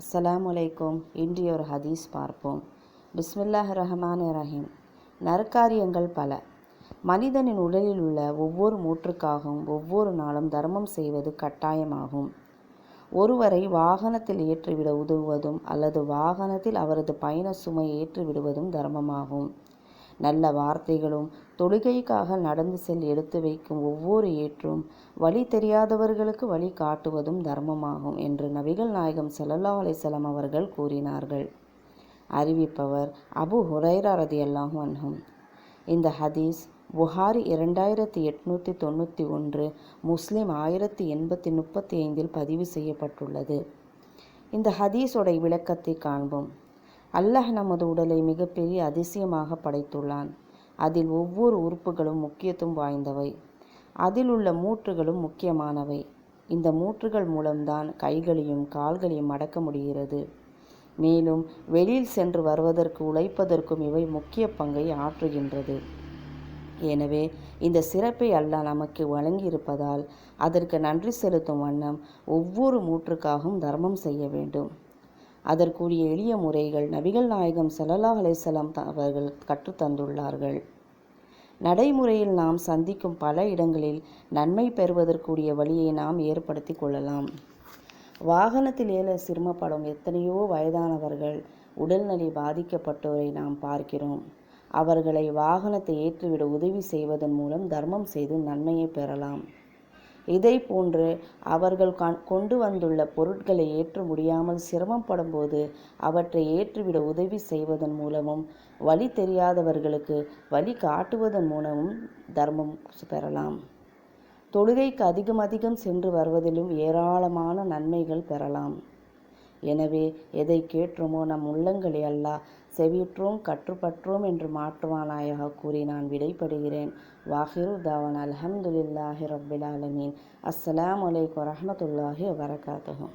அஸ்ஸலாமு அலைக்கும். இன்று ஒரு ஹதீஸ் பார்ப்போம். பிஸ்மில்லாஹிர் ரஹ்மானிர் ரஹீம். நற்காரியங்கள் பல. மனிதனின் உடலில் உள்ள ஒவ்வொரு மூற்றுக்காகவும் ஒவ்வொரு நாளும் தர்மம் செய்வது கட்டாயமாகும். ஒருவரை வாகனத்தில் ஏற்றிவிட உதவுவதும் அல்லது வாகனத்தில் அவரது பயண சுமை ஏற்றிவிடுவதும் தர்மமாகும். நல்ல வார்த்தைகளும் தொழுகைக்காக நடந்து எடுத்து வைக்கும் ஒவ்வொரு ஏற்றும் வழி தெரியாதவர்களுக்கு வழி காட்டுவதும் தர்மமாகும் என்று நபிகள் நாயகம் ஸல்லல்லாஹு அலைஹி வஸல்லம் அவர்கள் கூறினார்கள். அறிவிப்பவர் அபு ஹுரைரா ரலியல்லாஹு அன்ஹு. இந்த ஹதீஸ் புகாரி 2891, முஸ்லிம் 1035 பதிவு செய்யப்பட்டுள்ளது. இந்த ஹதீஸோட விளக்கத்தை காண்போம். அல்லாஹ் நமது உடலை மிகப்பெரிய அதிசயமாக படைத்துள்ளான். அதில் ஒவ்வொரு உறுப்புகளும் முக்கியத்துவம் வாய்ந்தவை. அதில் உள்ள மூற்றுகளும் முக்கியமானவை. இந்த மூற்றுகள் மூலம்தான் கைகளையும் கால்களையும் அடக்க முடிகிறது. மேலும் வெளியில் சென்று வருவதற்கு உழைப்பதற்கும் இவை முக்கிய பங்கை ஆற்றுகின்றது. எனவே இந்த சிறப்பை அல்லாஹ் நமக்கு வழங்கியிருப்பதால் அதற்கு நன்றி செலுத்தும் வண்ணம் ஒவ்வொரு மூற்றுக்காகவும் தர்மம் செய்ய வேண்டும். அதற்குரிய எளிய முறைகள் நபிகள் நாயகம் ஸல்லல்லாஹு அலைஹி வஸல்லம் அவர்கள் கற்றுத்தந்துள்ளார்கள். நடைமுறையில் நாம் சந்திக்கும் பல இடங்களில் நன்மை பெறுவதற்குரிய வழியை நாம் ஏற்படுத்தி கொள்ளலாம். வாகனத்தில் ஏற சிரமப்படும் எத்தனையோ வயதானவர்கள், உடல்நிலை பாதிக்கப்பட்டோரை நாம் பார்க்கிறோம். அவர்களை வாகனத்தை ஏற்றிவிட உதவி செய்வதன் மூலம் தர்மம் செய்து நன்மையை பெறலாம். இதை போன்று அவர்கள் கொண்டு வந்துள்ள பொருட்களை ஏற்ற முடியாமல் சிரமப்படும் போது அவற்றை ஏற்றிவிட உதவி செய்வதன் மூலமும் வழி தெரியாதவர்களுக்கு வழி காட்டுவதன் மூலமும் தர்மம் பெறலாம். தொழுகைக்கு அதிகம் சென்று வருவதிலும் ஏராளமான நன்மைகள் பெறலாம். எனவே எதை கேட்டோமோ நம் உள்ளங்களை அல்லாஹ் செவியுற்றோம் கற்றுப்பற்றோம் என்று மாற்றுவானாயாக கூறி நான் விடைபெறுகிறேன். வாஹிரு தாவானா அல்ஹம்துலில்லாஹி ரப்பில் ஆலமீன். அஸ்ஸலாமு அலைக்கும் வரஹ்மத்துல்லாஹி வபரகாத்துஹு.